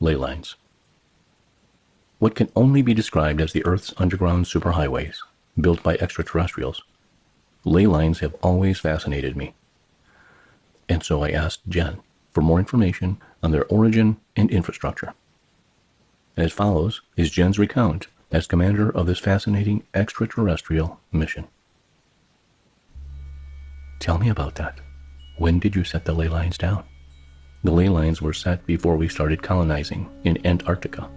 Ley lines. What can only be described as the Earth's underground superhighways, built by extraterrestrials, ley lines have always fascinated me. And so I asked Jen for more information on their origin and infrastructure. As follows is Jen's recount as commander of this fascinating extraterrestrial mission. Tell me about that. When did you set the ley lines down? The ley lines were set before we started colonizing in Antarctica.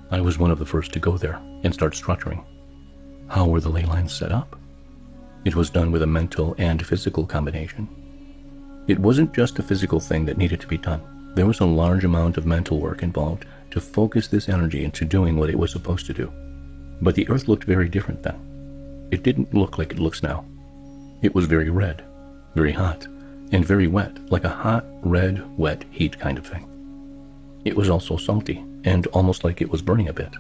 I was one of the first to go there and start structuring. How were the ley lines set up? It was done with a mental and physical combination. It wasn't just a physical thing that needed to be done. There was a large amount of mental work involved to focus this energy into doing what it was supposed to do. But the Earth looked very different then. It didn't look like it looks now. It was very red, very hot, and very wet, like a hot, red, wet heat kind of thing. It was also salty, and almost like it was burning a bit.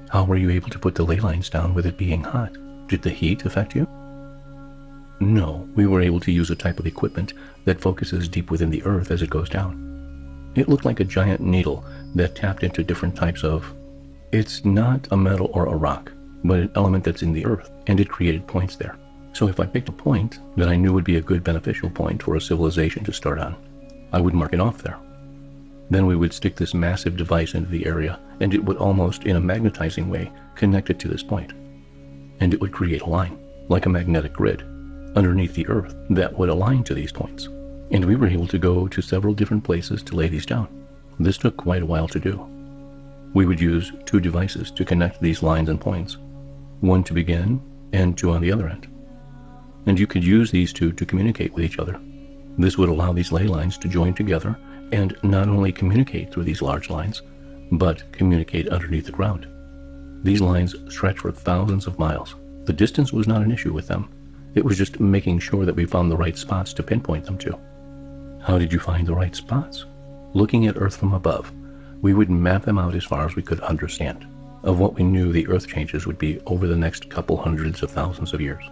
How were you able to put the ley lines down with it being hot? Did the heat affect you? No, we were able to use a type of equipment that focuses deep within the Earth as it goes down. It looked like a giant needle that tapped into different types of... It's not a metal or a rock, but an element that's in the Earth, and it created points there. So if I picked a point that I knew would be a good beneficial point for a civilization to start on, I would mark it off there. Then we would stick this massive device into the area, and it would almost, in a magnetizing way, connect it to this point. And it would create a line, like a magnetic grid, underneath the Earth that would align to these points. And we were able to go to several different places to lay these down. This took quite a while to do. We would use two devices to connect these lines and points, one to begin and two on the other end. And you could use these two to communicate with each other. This would allow these ley lines to join together and not only communicate through these large lines, but communicate underneath the ground. These lines stretch for thousands of miles. The distance was not an issue with them. It was just making sure that we found the right spots to pinpoint them to. How did you find the right spots? Looking at Earth from above, we would map them out as far as we could understand, of what we knew the Earth changes would be over the next couple hundreds of thousands of years.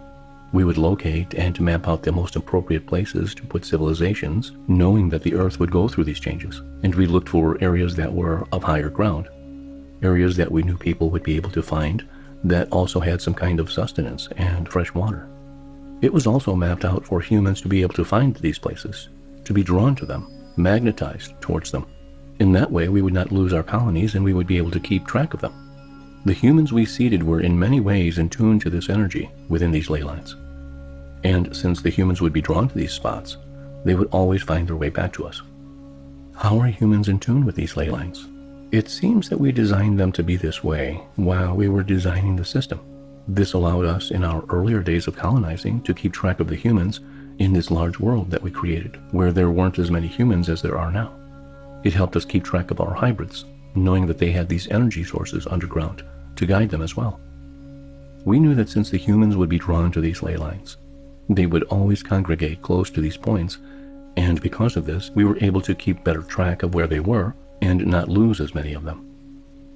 We would locate and map out the most appropriate places to put civilizations, knowing that the Earth would go through these changes. And we looked for areas that were of higher ground, areas that we knew people would be able to find that also had some kind of sustenance and fresh water. It was also mapped out for humans to be able to find these places, to be drawn to them, magnetized towards them. In that way, we would not lose our colonies and we would be able to keep track of them. The humans we seeded were in many ways in tune to this energy within these ley lines. And since the humans would be drawn to these spots, they would always find their way back to us. How are humans in tune with these ley lines? It seems that we designed them to be this way while we were designing the system. This allowed us in our earlier days of colonizing to keep track of the humans in this large world that we created, where there weren't as many humans as there are now. It helped us keep track of our hybrids, knowing that they had these energy sources underground to guide them as well. We knew that since the humans would be drawn to these ley lines, they would always congregate close to these points, and because of this, we were able to keep better track of where they were and not lose as many of them.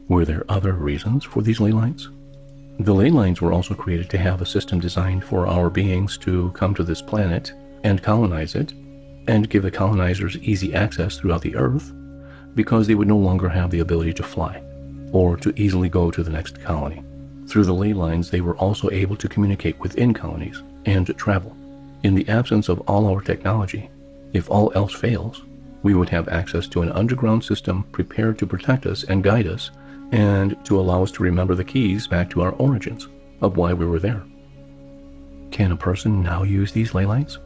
Were there other reasons for these ley lines? The ley lines were also created to have a system designed for our beings to come to this planet and colonize it, and give the colonizers easy access throughout the Earth, because they would no longer have the ability to fly, or to easily go to the next colony. Through the ley lines, they were also able to communicate within colonies and travel. In the absence of all our technology, if all else fails, we would have access to an underground system prepared to protect us and guide us, and to allow us to remember the keys back to our origins of why we were there. Can a person now use these ley lines?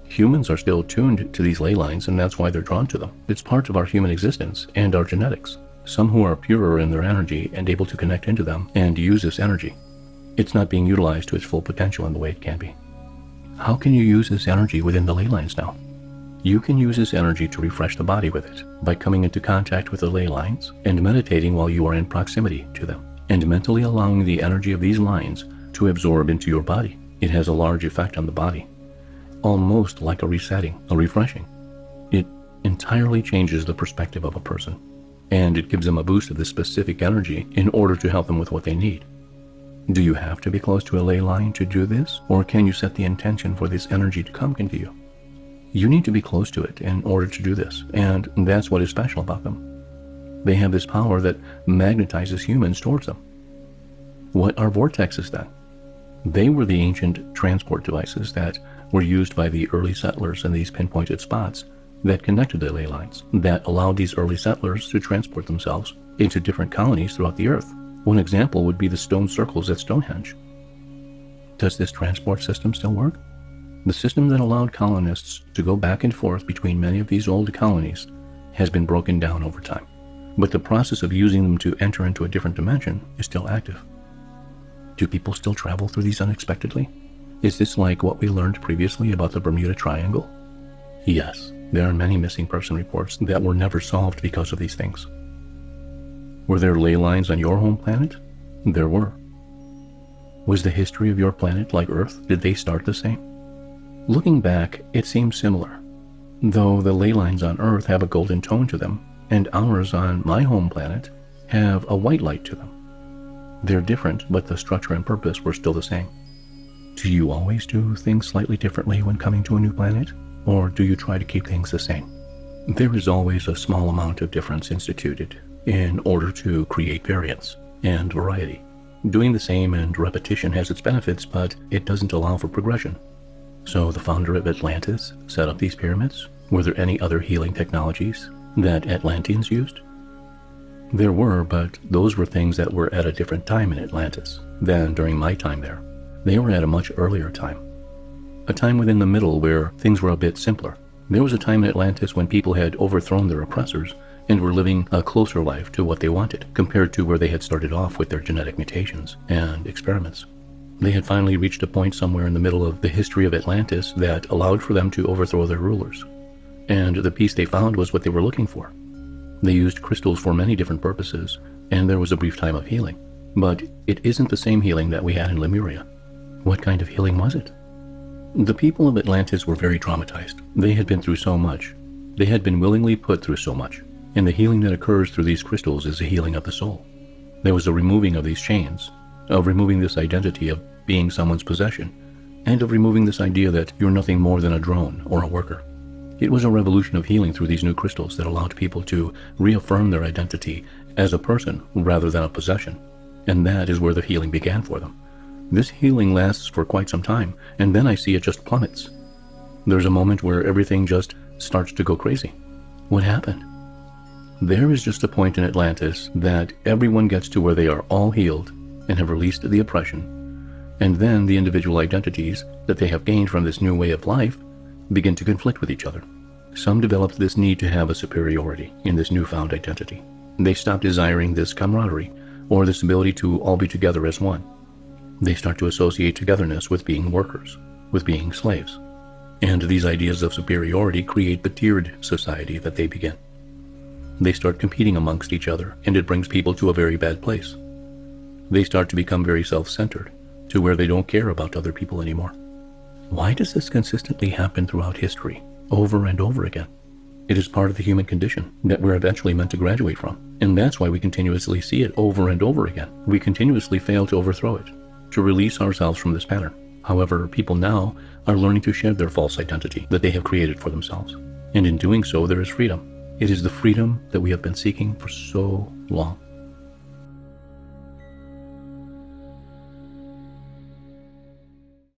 Humans are still tuned to these ley lines, and that's why they're drawn to them. It's part of our human existence and our genetics. Some who are purer in their energy and able to connect into them and use this energy. It's not being utilized to its full potential in the way it can be. How can you use this energy within the ley lines now? You can use this energy to refresh the body with it by coming into contact with the ley lines and meditating while you are in proximity to them, and mentally allowing the energy of these lines to absorb into your body. It has a large effect on the body, almost like a resetting, a refreshing. It entirely changes the perspective of a person, and it gives them a boost of this specific energy in order to help them with what they need. Do you have to be close to a ley line to do this, or can you set the intention for this energy to come into you? You need to be close to it in order to do this, and that's what is special about them. They have this power that magnetizes humans towards them. What are vortexes then? They were the ancient transport devices that were used by the early settlers in these pinpointed spots that connected the ley lines, that allowed these early settlers to transport themselves into different colonies throughout the earth. One example would be the stone circles at Stonehenge. Does this transport system still work? The system that allowed colonists to go back and forth between many of these old colonies has been broken down over time, but the process of using them to enter into a different dimension is still active. Do people still travel through these unexpectedly? Is this like what we learned previously about the Bermuda Triangle? Yes, there are many missing person reports that were never solved because of these things. Were there ley lines on your home planet? There were. Was the history of your planet like Earth? Did they start the same? Looking back, it seems similar, though the ley lines on Earth have a golden tone to them, and ours on my home planet have a white light to them. They're different, but the structure and purpose were still the same. Do you always do things slightly differently when coming to a new planet, or do you try to keep things the same? There is always a small amount of difference instituted in order to create variance and variety. Doing the same and repetition has its benefits, but it doesn't allow for progression. So the founder of Atlantis set up these pyramids. Were there any other healing technologies that Atlanteans used? There were, but those were things that were at a different time in Atlantis than during my time there. They were at a much earlier time. A time within the middle where things were a bit simpler. There was a time in Atlantis when people had overthrown their oppressors and were living a closer life to what they wanted, compared to where they had started off with their genetic mutations and experiments. They had finally reached a point somewhere in the middle of the history of Atlantis that allowed for them to overthrow their rulers. And the peace they found was what they were looking for. They used crystals for many different purposes, and there was a brief time of healing. But it isn't the same healing that we had in Lemuria. What kind of healing was it? The people of Atlantis were very traumatized. They had been through so much. They had been willingly put through so much. And the healing that occurs through these crystals is a healing of the soul. There was a removing of these chains, of removing this identity of being someone's possession, and of removing this idea that you're nothing more than a drone or a worker. It was a revolution of healing through these new crystals that allowed people to reaffirm their identity as a person rather than a possession. And that is where the healing began for them. This healing lasts for quite some time, and then I see it just plummets. There's a moment where everything just starts to go crazy. What happened? There is just a point in Atlantis that everyone gets to where they are all healed and have released the oppression, and then the individual identities that they have gained from this new way of life begin to conflict with each other. Some develop this need to have a superiority in this newfound identity. They stop desiring this camaraderie or this ability to all be together as one. They start to associate togetherness with being workers, with being slaves. And these ideas of superiority create the tiered society that they begin. They start competing amongst each other, and it brings people to a very bad place. They start to become very self-centered, to where they don't care about other people anymore. Why does this consistently happen throughout history, over and over again? It is part of the human condition that we're eventually meant to graduate from, and that's why we continuously see it over and over again. We continuously fail to overthrow it, to release ourselves from this pattern. However, people now are learning to shed their false identity that they have created for themselves, and in doing so, there is freedom. It is the freedom that we have been seeking for so long.